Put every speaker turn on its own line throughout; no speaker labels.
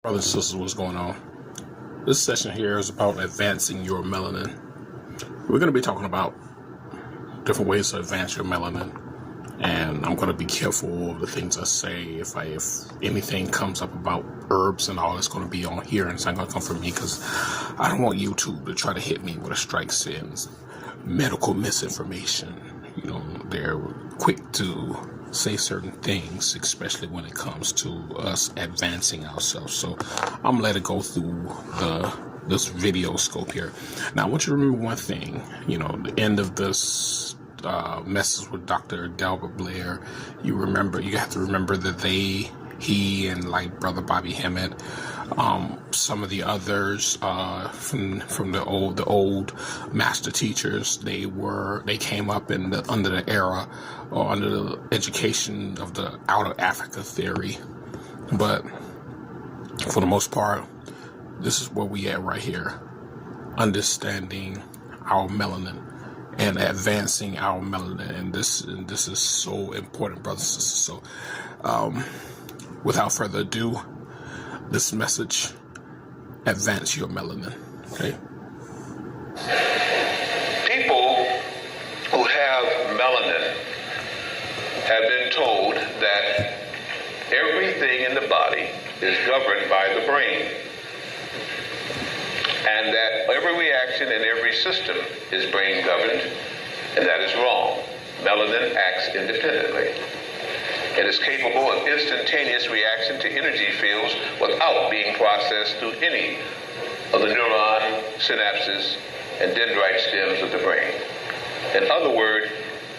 Brothers and sisters, what's going on? This session here is about advancing your melanin. We're going to be talking about different ways to advance your melanin, and I'm going to be careful of the things I say. If anything comes up about herbs and all, it's going to be on here, and it's not going to come from me, because I don't want YouTube to try to hit me with a strike saying medical misinformation. You know, they're quick to say certain things, especially when it comes to us advancing ourselves. So I'm gonna let it go through this video scope here. Now I want you to remember one thing. You know, the end of this message with Dr. Delbert Blair, you have to remember that he and like Brother Bobby Hemmett, some of the others from the old master teachers, they came up under the era or under the education of the out of Africa theory. But for the most part, this is where we at right here, understanding our melanin and advancing our melanin, and this is so important, brothers and sisters. So without further ado, this message: advance your melanin. Okay.
People who have melanin have been told that everything in the body is governed by the brain, and that every reaction in every system is brain governed, and that is wrong. Melanin acts independently. It is capable of instantaneous reaction to energy fields without being processed through any of the neuron synapses and dendrite stems of the brain. In other words,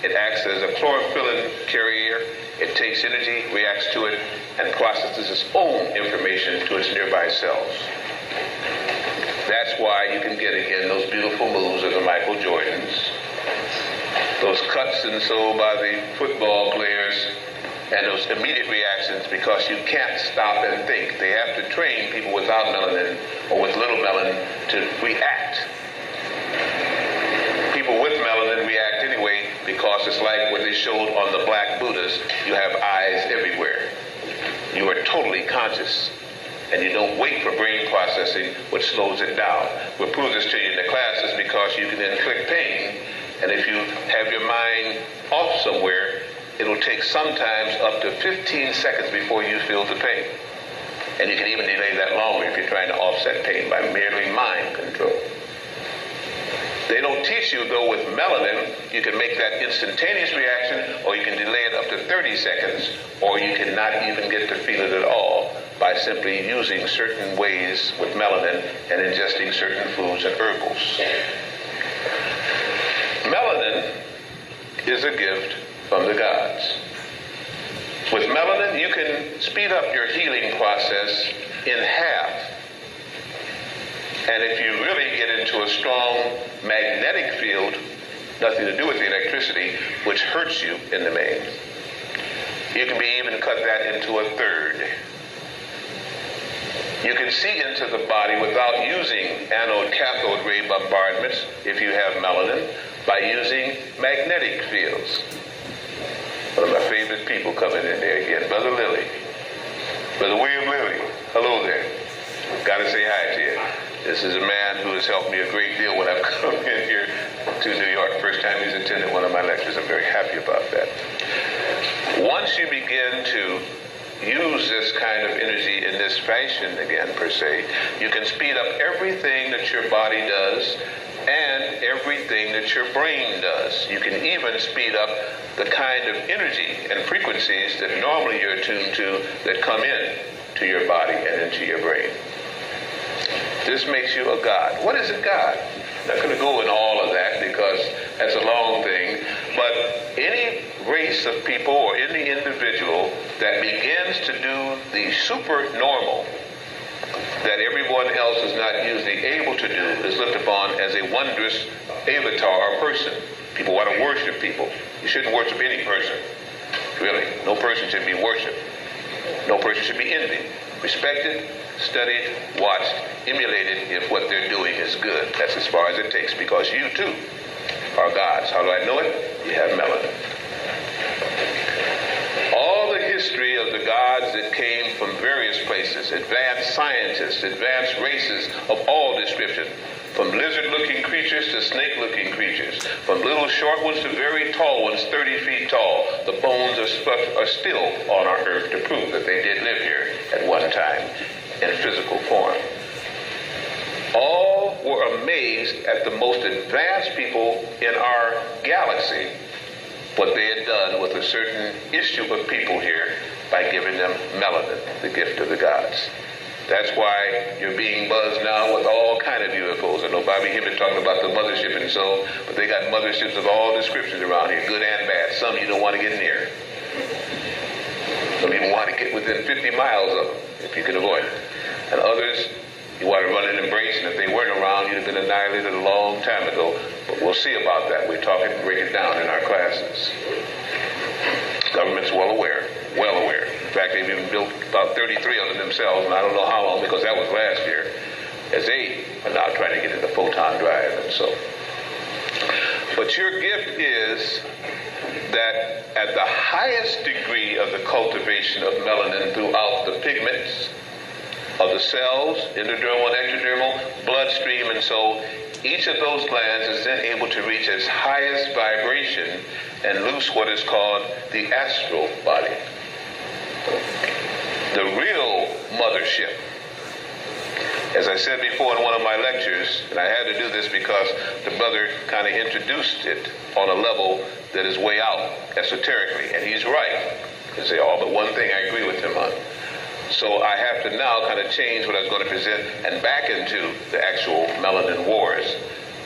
it acts as a chlorophyllin carrier. It takes energy, reacts to it, and processes its own information to its nearby cells. That's why you can get again those beautiful moves of the Michael Jordans, those cuts and so by the football players, and those immediate reactions, because you can't stop and think. They have to train people without melanin or with little melanin to react. People with melanin react anyway, because it's like what they showed on the Black Buddhas. You have eyes everywhere. You are totally conscious, and you don't wait for brain processing, which slows it down. We'll prove this to you in the classes, because you can inflict pain, and if you have your mind off somewhere, it'll take sometimes up to 15 seconds before you feel the pain. And you can even delay that longer if you're trying to offset pain by merely mind control. They don't teach you, though, with melanin, you can make that instantaneous reaction, or you can delay it up to 30 seconds, or you cannot even get to feel it at all by simply using certain ways with melanin and ingesting certain foods and herbals. Melanin is a gift from the gods. With melanin, you can speed up your healing process in half. And if you really get into a strong magnetic field, nothing to do with the electricity, which hurts you in the main, you can even cut that into a third. You can see into the body without using anode-cathode ray bombardments, if you have melanin, by using magnetic fields. One of my favorite people coming in there again, Brother Lilly. Brother William Lilly, hello there. Got to say hi to you. This is a man who has helped me a great deal when I've come in here to New York. First time he's attended one of my lectures. I'm very happy about that. Once you begin to use this kind of energy in this fashion again, per se, you can speed up everything that your body does and everything that your brain does. You can even speed up the kind of energy and frequencies that normally you're attuned to that come in to your body and into your brain. This makes you a god. What is a god? I'm not going to go in all of that, because that's a long thing. But any race of people or any individual that begins to do the supernormal that everyone else is not usually able to do is looked upon as a wondrous avatar or person. People want to worship people. You shouldn't worship any person. Really. No person should be worshipped. No person should be envied. Respected, studied, watched, emulated if what they're doing is good. That's as far as it takes, because you too are gods. How do I know it? You have melanin. All the history history of the gods that came from various places, advanced scientists, advanced races of all description, from lizard-looking creatures to snake-looking creatures, from little short ones to very tall ones, 30 feet tall. The bones are still on our earth to prove that they did live here at one time in physical form. All were amazed at the most advanced people in our galaxy, what they had done with a certain issue of people here by giving them melanin, the gift of the gods. That's why you're being buzzed now with all kind of UFOs. I know Bobby Hibbert talking about the mothership and so, but they got motherships of all descriptions around here, good and bad. Some you don't want to get near. Some people want to get within 50 miles of them, if you can avoid it. And others, you want to run an embrace, and if they weren't around, you'd have been annihilated a long time ago. But we'll see about that. We're talking to break it down in our classes. Government's well aware. In fact, they've even built about 33 of them themselves, and I don't know how long, because that was last year, as they are now trying to get into photon drive and so. But your gift is that at the highest degree of the cultivation of melanin throughout the pigments of the cells, endodermal and ectodermal, bloodstream, and so each of those glands is then able to reach its highest vibration and loose what is called the astral body. The real mothership. As I said before in one of my lectures, and I had to do this because the brother kind of introduced it on a level that is way out esoterically, and he's right. You say, oh, but one thing I agree with him on. So I have to now kind of change what I was going to present and back into the actual melanin wars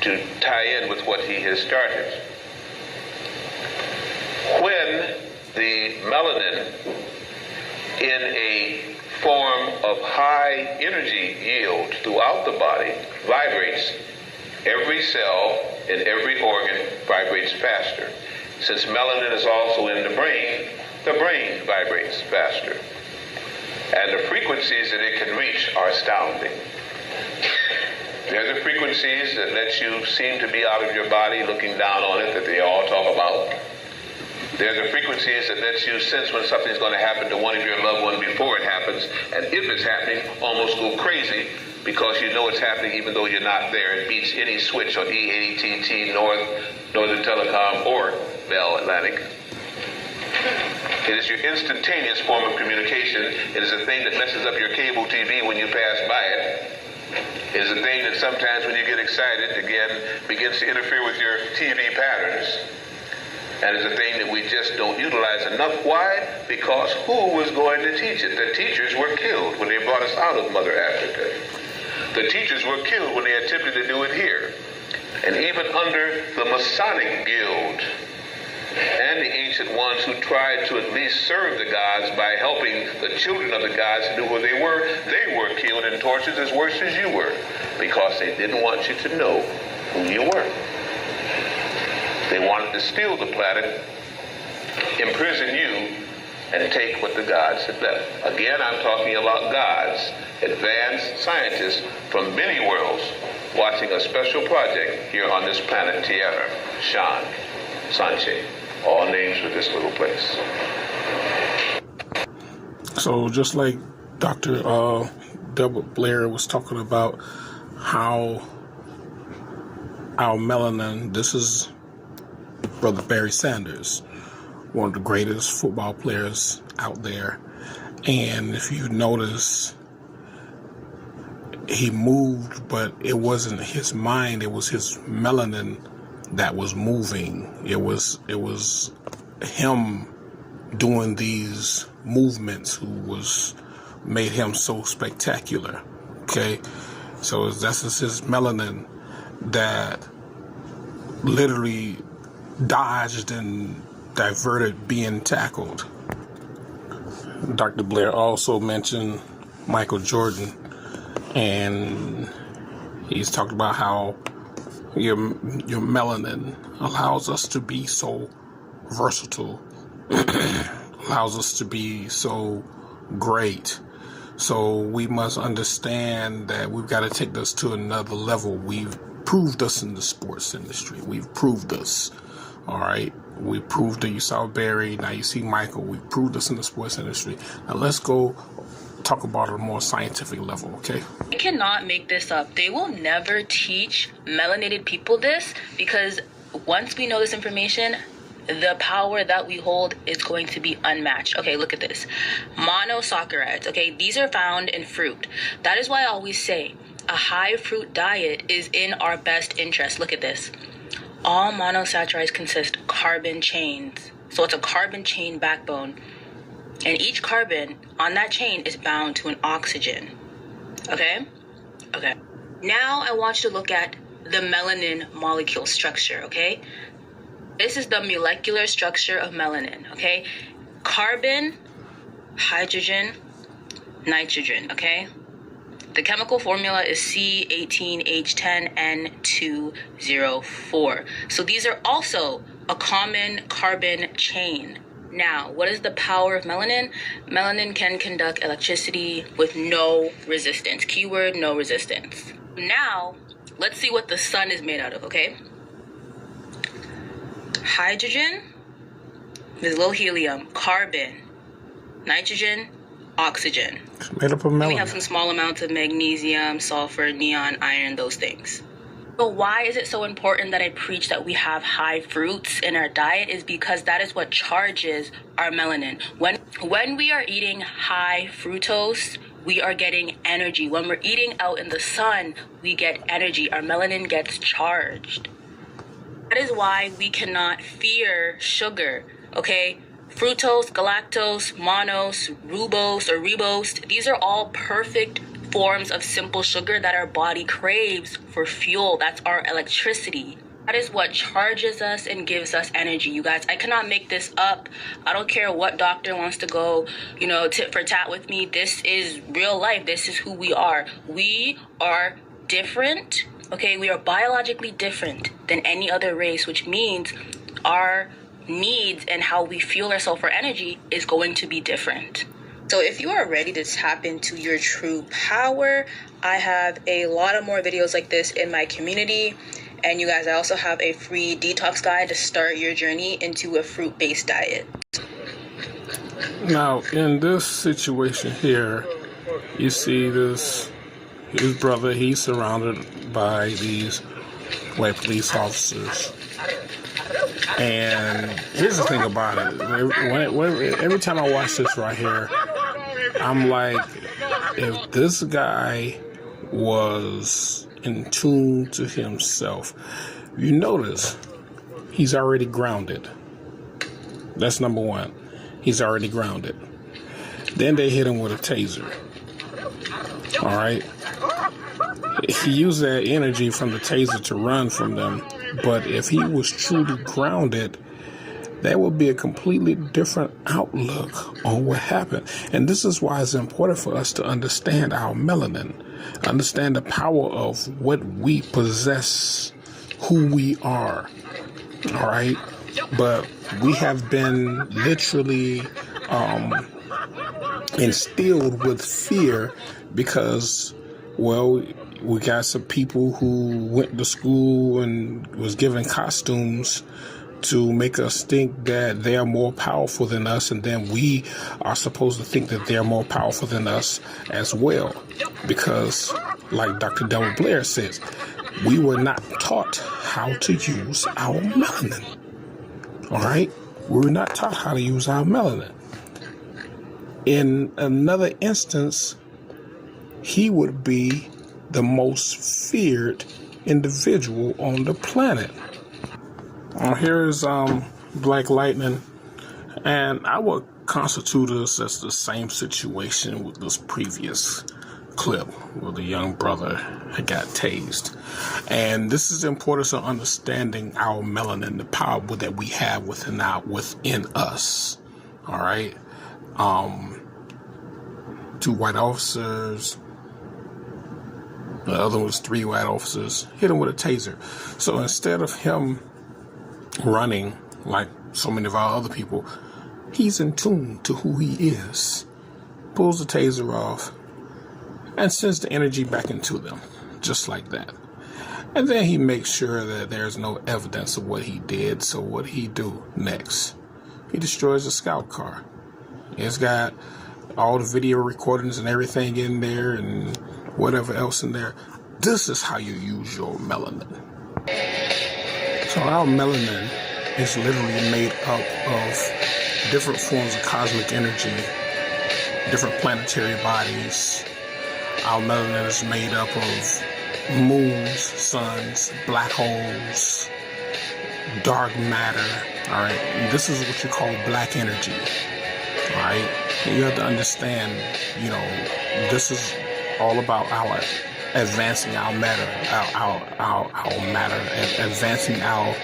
to tie in with what he has started. When the melanin in a form of high energy yield throughout the body vibrates, every cell in every organ vibrates faster. Since melanin is also in the brain vibrates faster. And the frequencies that it can reach are astounding. They're the frequencies that let you seem to be out of your body looking down on it that they all talk about. They're the frequencies that let you sense when something's going to happen to one of your loved ones before it happens, and if it's happening, almost go crazy because you know it's happening even though you're not there. It beats any switch on E80TT, Northern Telecom, or Bell Atlantic. It is your instantaneous form of communication. It is a thing that messes up your cable TV when you pass by it. It is a thing that sometimes when you get excited, again, begins to interfere with your TV patterns. And it's a thing that we just don't utilize enough. Why? Because who was going to teach it? The teachers were killed when they brought us out of Mother Africa. The teachers were killed when they attempted to do it here. And even under the Masonic Guild and the ancient ones who tried to at least serve the gods by helping the children of the gods who knew who they were killed in tortures as worse as you were, because they didn't want you to know who you were. They wanted to steal the planet, imprison you, and take what the gods had left. Again, I'm talking about gods, advanced scientists from many worlds, watching a special project here on this planet Tierra, Shan, Sanche, all names for this little place.
So just like Dr. Delbert Blair was talking about how our melanin, this is Brother Barry Sanders, one of the greatest football players out there. And if you notice, he moved, but it wasn't his mind, it was his melanin that was moving. It was him doing these movements who made him so spectacular. Okay, so that's just his melanin that literally dodged and diverted being tackled. Dr. Blair also mentioned Michael Jordan, and he's talked about how your melanin allows us to be so versatile, allows us to be so great. So we must understand that we've got to take this to another level. We've proved us in the sports industry. We've proved us. All right. We proved that you saw Barry. Now you see Michael. We proved this in the sports industry. Now let's go talk about it on a more scientific level, okay?
I cannot make this up. They will never teach melanated people this, because once we know this information, the power that we hold is going to be unmatched. Okay, look at this. Monosaccharides, okay? These are found in fruit. That is why I always say a high fruit diet is in our best interest. Look at this. All monosaccharides consist of carbon chains. So it's a carbon chain backbone. And each carbon on that chain is bound to an oxygen. Okay? Okay. Now I want you to look at the melanin molecule structure, okay? This is the molecular structure of melanin, okay? Carbon, hydrogen, nitrogen, okay? The chemical formula is C18H10N204. So these are also a common carbon chain. Now, what is the power of melanin? Melanin can conduct electricity with no resistance. Keyword, no resistance. Now, let's see what the sun is made out of, okay? Hydrogen, there's a little helium, carbon, nitrogen, oxygen.
It's made up of melanin.
We have some small amounts of magnesium, sulfur, neon, iron, those things. So why is it so important that I preach that we have high fruits in our diet? Is because that is what charges our melanin. When we are eating high fructose, we are getting energy. When we're eating out in the sun, we get energy. Our melanin gets charged. That is why we cannot fear sugar, okay? Fructose, galactose, mannose, ribose, these are all perfect forms of simple sugar that our body craves for fuel. That's our electricity. That is what charges us and gives us energy, you guys. I cannot make this up. I don't care what doctor wants to go, tit for tat with me. This is real life. This is who we are. We are different, okay? We are biologically different than any other race, which means our needs and how we fuel ourselves for energy is going to be different. So if you are ready to tap into your true power, I have a lot of more videos like this in my community. And you guys, I also have a free detox guide to start your journey into a fruit-based diet.
Now, in this situation here, you see his brother, he's surrounded by these white police officers. And here's the thing about it. Every time I watch this right here, I'm like, if this guy was in tune to himself, you notice he's already grounded. That's number one. He's already grounded. Then they hit him with a taser. All right. He used that energy from the taser to run from them. But if he was truly grounded, that would be a completely different outlook on what happened. And this is why it's important for us to understand our melanin, understand the power of what we possess, who we are. All right. But we have been literally instilled with fear because, well, we got some people who went to school and was given costumes to make us think that they are more powerful than us, and then we are supposed to think that they're more powerful than us as well. Because, like Dr. Delbert Blair says, we were not taught how to use our melanin. All right? We were not taught how to use our melanin. In another instance, he would be the most feared individual on the planet. Here's Black Lightning, and I would constitute this as the same situation with this previous clip where the young brother had got tased. And this is the importance of understanding our melanin, the power that we have within us. All right. 2 white officers. The other was 3 white officers. Hit him with a taser. So instead of him running like so many of our other people, he's in tune to who he is. Pulls the taser off and sends the energy back into them, just like that. And then he makes sure that there's no evidence of what he did. So what he do next? He destroys the scout car. It's got all the video recordings and everything in there and whatever else in there. This is how you use your melanin. So our melanin is literally made up of different forms of cosmic energy, different planetary bodies. Our melanin is made up of moons, suns, black holes, dark matter. All right, and this is what you call black energy. All right, and you have to understand, this is all about our advancing our matter, our matter, and advancing our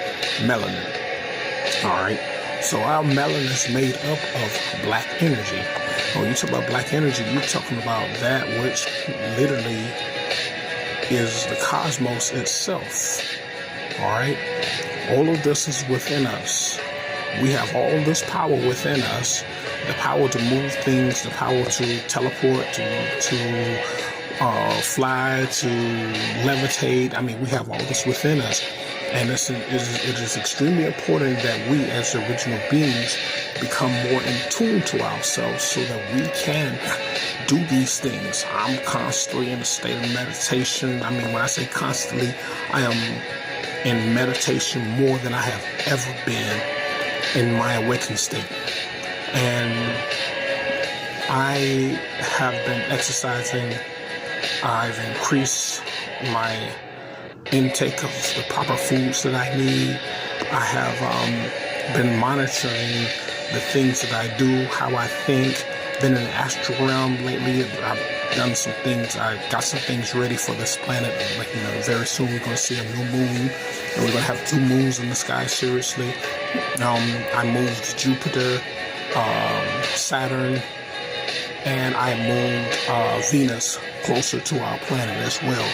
melanin. All right, so our melanin is made up of black energy. When you talk about black energy, you're talking about that which literally is the cosmos itself. All right, all of this is within us. We have all this power within us, the power to move things, the power to teleport, to fly, to levitate. I mean, we have all this within us. And it is extremely important that we as original beings become more in tune to ourselves so that we can do these things. I'm constantly in a state of meditation. I mean, when I say constantly, I am in meditation more than I have ever been in my awakened state. And I have been exercising. I've increased my intake of the proper foods that I need. I have been monitoring the things that I do, how I think. Been in the astral realm lately. I've done some things. I got some things ready for this planet. Like, very soon we're going to see a new moon, and we're going to have 2 moons in the sky. Seriously, I moved Jupiter, Saturn, and I moved Venus closer to our planet as well.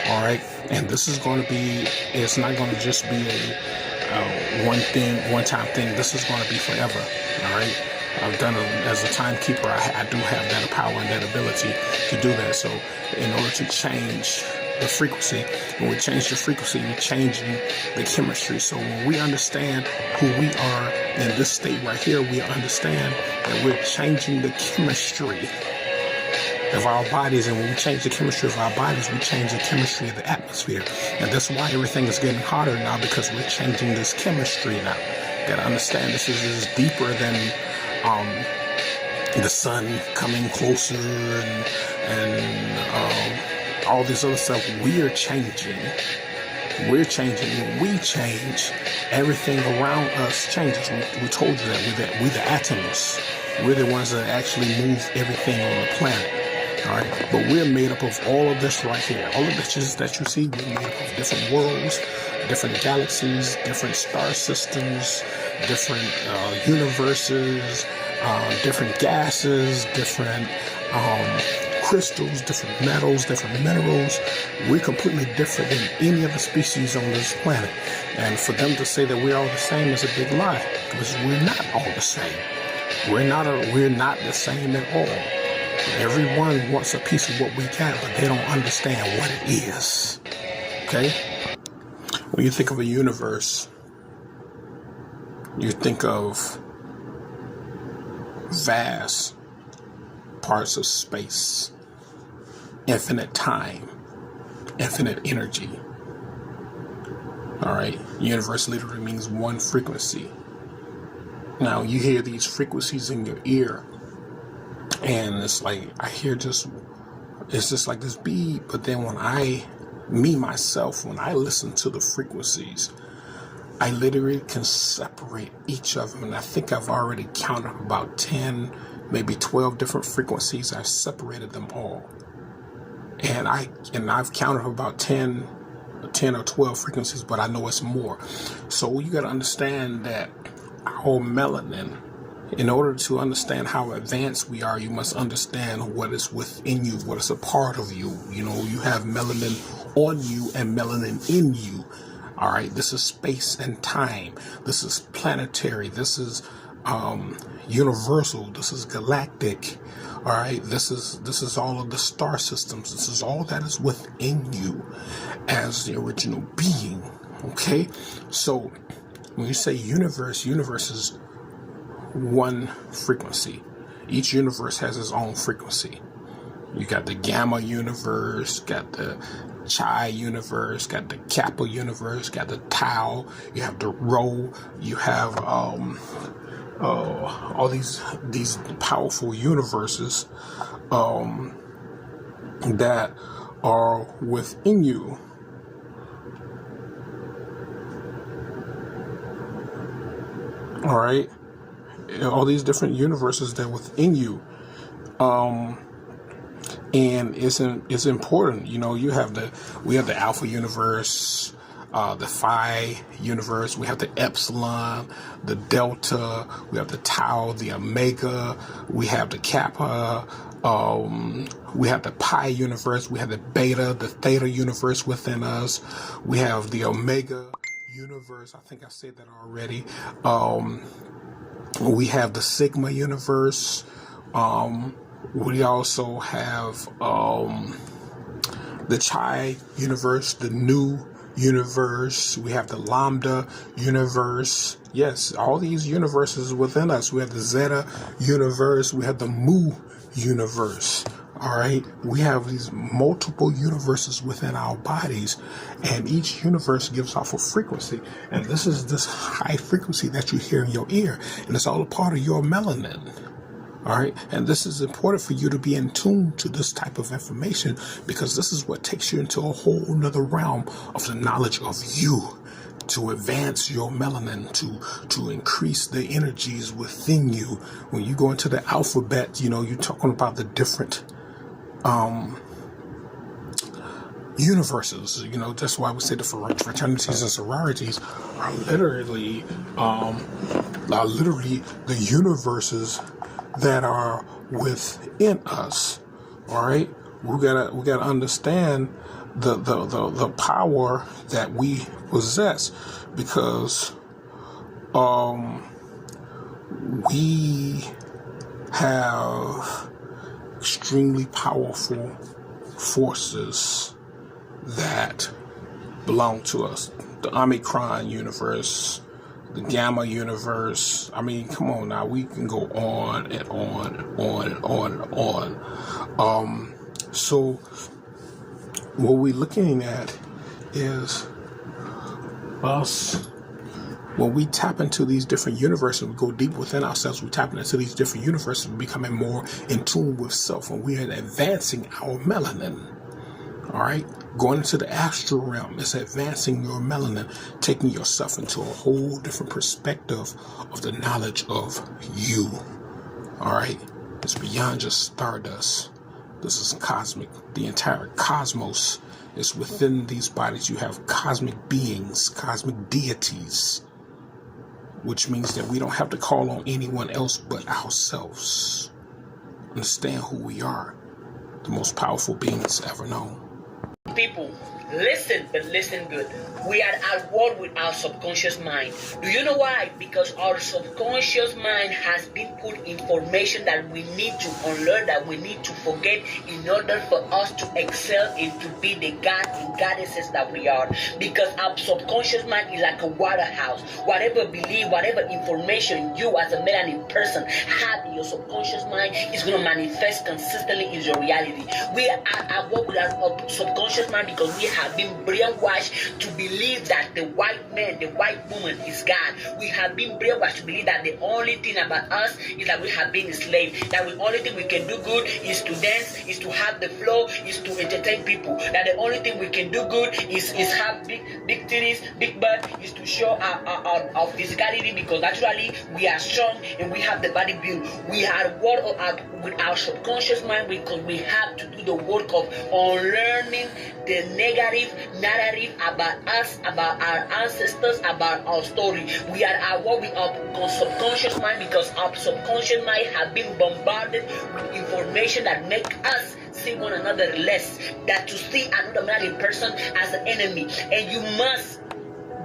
All right, and this is going to be. It's not going to just be a one-time thing. This is going to be forever. All right. I've done it as a timekeeper. I do have that power and that ability to do that. So in order to change the frequency, when we change the frequency, we're changing the chemistry. So when we understand who we are in this state right here, we understand that we're changing the chemistry of our bodies. And when we change the chemistry of our bodies, we change the chemistry of the atmosphere. And that's why everything is getting hotter now, because we're changing this chemistry now. You gotta understand this is deeper than the sun coming closer and all this other stuff. We're changing. When we change, everything around us changes. We told you that we're the atoms. We're the ones that actually move everything on the planet. All right, but we're made up of all of this right here. All of this that you see, we're made up of different worlds, different galaxies, different star systems, different universes, different gases, different crystals, different metals, different minerals. We're completely different than any other species on this planet. And for them to say that we're all the same is a big lie, because we're not all the same. We're not the same at all. Everyone wants a piece of what we got, but they don't understand what it is. Okay? When you think of a universe, you think of vast parts of space, infinite time, infinite energy. All right, universe literally means one frequency. Now you hear these frequencies in your ear, and it's like I hear it's just like this beat. But then when I listen to the frequencies, I literally can separate each of them. And I think I've already counted about 10, maybe 12 different frequencies. I've separated them all. And I've counted about 10 or 12 frequencies, but I know it's more. So you got to understand that our melanin, in order to understand how advanced we are, you must understand what is within you, what is a part of you. You have melanin on you and melanin in you. All right, this is space and time. This is planetary. This is universal. This is galactic. All right, this is all of the star systems. This is all that is within you as the original being. Okay, so when you say universe, universe is one frequency. Each universe has its own frequency. You got the gamma universe, got the chi universe, got the kappa universe, got the tau, you have the rho, you have all these powerful universes that are within you. All right, all these different universes that are within you. And it's important, you know. We have the alpha universe, the phi universe. We have the epsilon, the delta. We have the tau, the omega. We have the kappa. We have the pi universe. We have the beta, the theta universe within us. We have the omega universe. I think I said that already. We have the sigma universe. We also have the chi universe, the nu universe. We have the lambda universe. Yes, all these universes within us. We have the zeta universe. We have the mu universe. All right, we have these multiple universes within our bodies, and each universe gives off a frequency. And this is this high frequency that you hear in your ear, and it's all a part of your melanin. All right. And this is important for you to be in tune to this type of information, because this is what takes you into a whole nother realm of the knowledge of you, to advance your melanin, to increase the energies within you. When you go into the alphabet, you know, you're talking about the different universes. You know, that's why we say the fraternities and sororities are literally the universes that are within us. All right, we gotta understand the power that we possess, because we have extremely powerful forces that belong to us. The Omicron universe, the Gamma universe. I mean, come on now. We can go on and on and on and on and on. So what we're looking at is us. When we tap into these different universes, we go deep within ourselves, we tap into these different universes, we're becoming more in tune with self, and we are advancing our melanin. All right, going into the astral realm is advancing your melanin, taking yourself into a whole different perspective of the knowledge of you. All right, it's beyond just stardust. This is cosmic. The entire cosmos is within these bodies. You have cosmic beings, cosmic deities, which means that we don't have to call on anyone else but ourselves. Understand who we are, the most powerful beings ever known.
People, listen, but listen good. We are at war with our subconscious mind. Do you know why? Because our subconscious mind has been put information that we need to unlearn, that we need to forget, in order for us to excel and to be the god and goddesses that we are. Because our subconscious mind is like a waterhouse. Whatever belief, whatever information you as a melanin person have in your subconscious mind is going to manifest consistently in your reality. We are at war with our subconscious mind because we have been brainwashed to believe that the white man, the white woman is God. We have been brainwashed to believe that the only thing about us is that we have been enslaved. That the only thing we can do good is to dance, is to have the flow, is to entertain people. That the only thing we can do good is have big titties, big butt, is to show our physicality, because naturally we are strong and we have the body build. We are at war with our subconscious mind because we have to do the work of unlearning the negative narrative about us, about our ancestors, about our story. We are at war with our subconscious mind because our subconscious mind has been bombarded with information that make us see one another less, that to see another melanin person as an enemy. And you must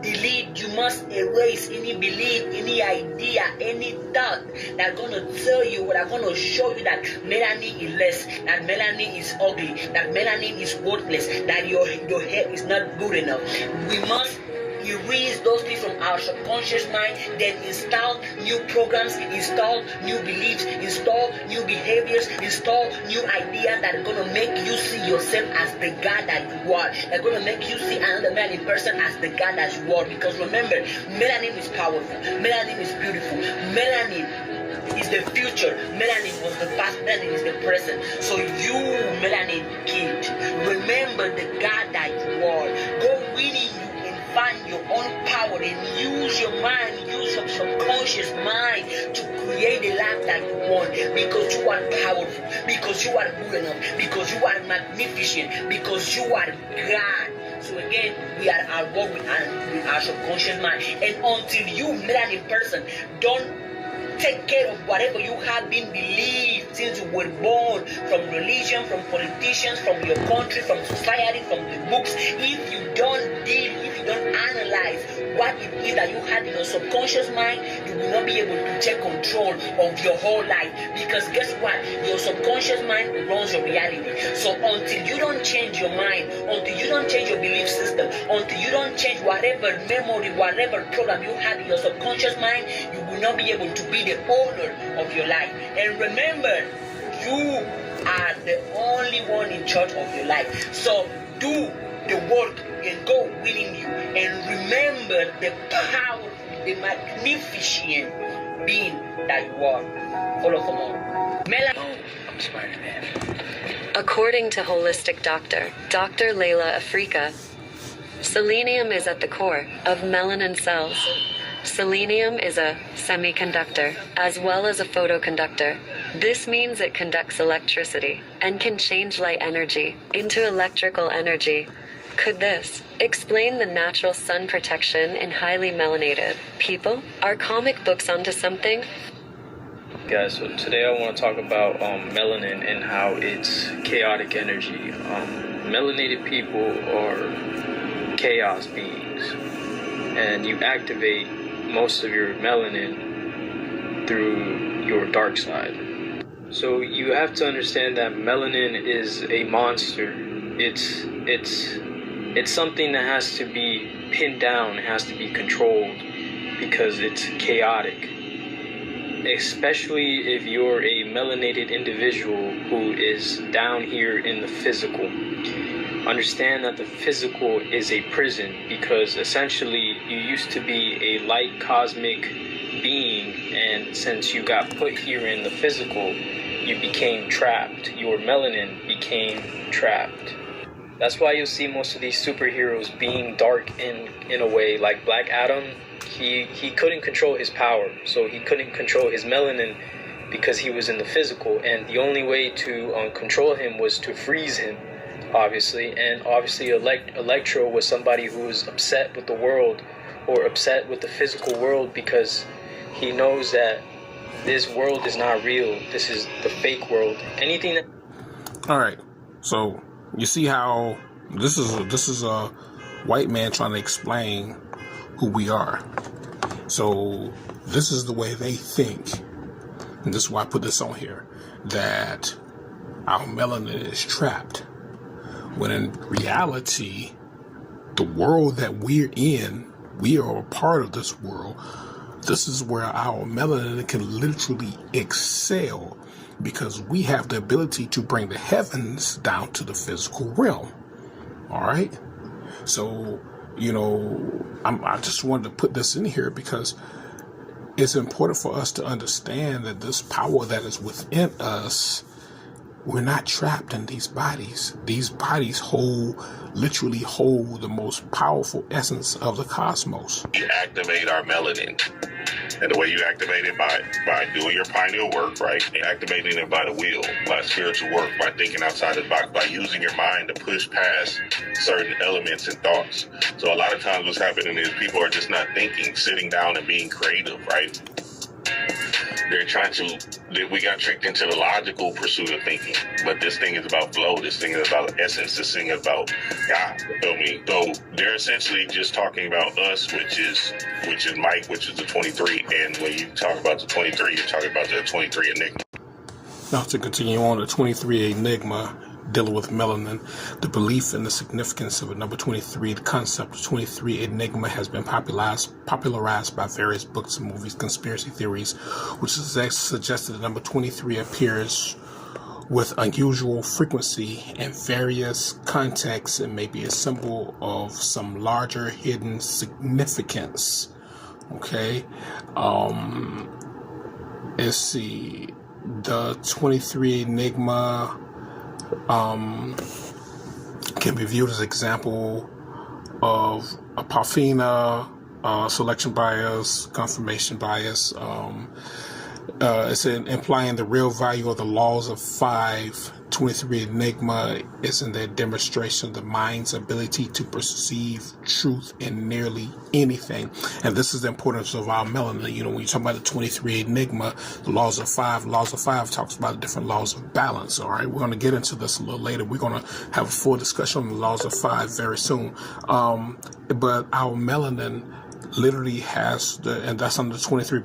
delete, you must erase any belief, any idea, any thought that's gonna tell you, or that's gonna show you that melanin is less, that melanin is ugly, that melanin is worthless, that your hair is not good enough. We must erase those things from our subconscious mind, then install new programs, install new beliefs, install new behaviors, install new ideas that are going to make you see yourself as the God that you are. They're going to make you see another melanin person as the God that you are. Because remember, melanin is powerful, melanin is beautiful, melanin is the future, melanin was the past, melanin is the present. So you, melanin kid, remember the God that you are. Go winning you, find your own power and use your mind, use your subconscious mind to create the life that you want, because you are powerful, because you are good enough, because you are magnificent, because you are God. So again, we are at work with our subconscious mind. And until you, melanin person, don't take care of whatever you have been believed since you were born, from religion, from politicians, from your country, from society, from the books, if you don't deal, if you don't analyze what it is that you had in your subconscious mind, you will not be able to take control of your whole life. Because guess what? Your subconscious mind runs your reality. So until you don't change your mind, until you don't change your belief system, until you don't change whatever memory, whatever program you have in your subconscious mind, you will not be able to be the owner of your life. And remember, you are the only one in charge of your life. So do the work and go winning you. And remember the power, the magnificent being that you are. Follow for more. I'm Spider-Man.
According to holistic doctor, Dr. Layla Afrika, selenium is at the core of melanin cells. Selenium is a semiconductor, as well as a photoconductor. This means it conducts electricity and can change light energy into electrical energy. Could this explain the natural sun protection in highly melanated people? Are comic books onto something?
Guys, so today I want to talk about melanin and how it's chaotic energy. Melanated people are chaos beings, and you activate most of your melanin through your dark side. So you have to understand that melanin is a monster. It's something that has to be pinned down, it has to be controlled, because it's chaotic. Especially if you're a melanated individual who is down here in the physical. Understand that the physical is a prison, because essentially you used to be a light cosmic being, and since you got put here in the physical, you became trapped. Your melanin became trapped. That's why you'll see most of these superheroes being dark in a way. Like Black Adam, he couldn't control his power, so he couldn't control his melanin because he was in the physical, and the only way to control him was to freeze him, obviously. And obviously Electro was somebody who was upset with the world, or upset with the physical world, because he knows that this world is not real. This is the fake world. Anything that...
All right, so you see how this is a white man trying to explain who we are. So this is the way they think, and this is why I put this on here, that our melanin is trapped, when in reality, the world that we're in, we are a part of this world. This is where our melanin can literally excel, because we have the ability to bring the heavens down to the physical realm. All right. So, I just wanted to put this in here because it's important for us to understand that this power that is within us, we're not trapped in these bodies. These bodies literally hold the most powerful essence of the cosmos.
You activate our melanin. And the way you activate it by doing your pineal work, right? Activating it by the will, by spiritual work, by thinking outside the box, by using your mind to push past certain elements and thoughts. So a lot of times what's happening is people are just not thinking, sitting down and being creative, right? They're trying to, we got tricked into the logical pursuit of thinking. But this thing is about flow. This thing is about essence. This thing is about God. Feel me? So they're essentially just talking about us, which is Mike, which is the 23. And when you talk about the 23, you're talking about the 23 enigma.
Now to continue on, the 23 enigma dealing with melanin, the belief in the significance of a number 23, the concept of 23 enigma has been popularized by various books and movies, conspiracy theories, which has suggested the number 23 appears with unusual frequency in various contexts and may be a symbol of some larger hidden significance. Okay, let's see, the 23 enigma can be viewed as an example of a Parfina, selection bias, confirmation bias. It's implying the real value of the laws of 23 enigma is in their demonstration of the mind's ability to perceive truth in nearly anything. And this is the importance of our melanin. You know, when you talk about the 23 enigma, the laws of 5 talks about the different laws of balance. All right, we're going to get into this a little later. We're going to have a full discussion on the laws of 5 very soon. But our melanin literally has and that's under the 23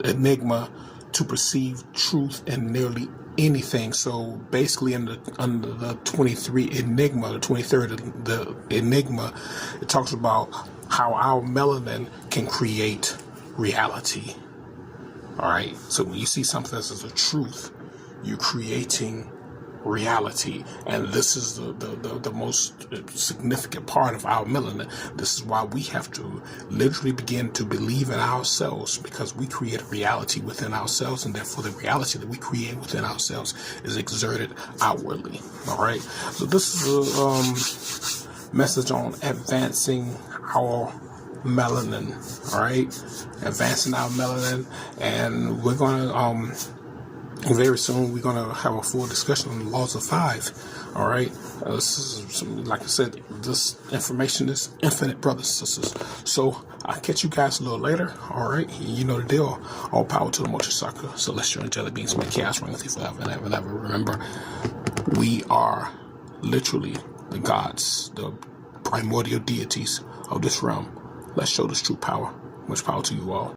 enigma, to perceive truth in nearly anything. So basically under the 23 enigma, the 23rd the enigma, it talks about how our melanin can create reality. All right, so when you see something as a truth, you're creating reality, and this is the most significant part of our melanin. This is why we have to literally begin to believe in ourselves, because we create a reality within ourselves, and therefore the reality that we create within ourselves is exerted outwardly. All right, so this is a message on advancing our melanin. All right, advancing our melanin, and we're gonna very soon we're going to have a full discussion on the laws of 5. All right. This is, like I said, this information is infinite, brothers and sisters. So I'll catch you guys a little later. All right. You know the deal. All power to the Mochasaka, Celestial and Jelly Beans, may chaos reign with you forever and ever and ever. Remember, we are literally the gods, the primordial deities of this realm. Let's show this true power. Much power to you all.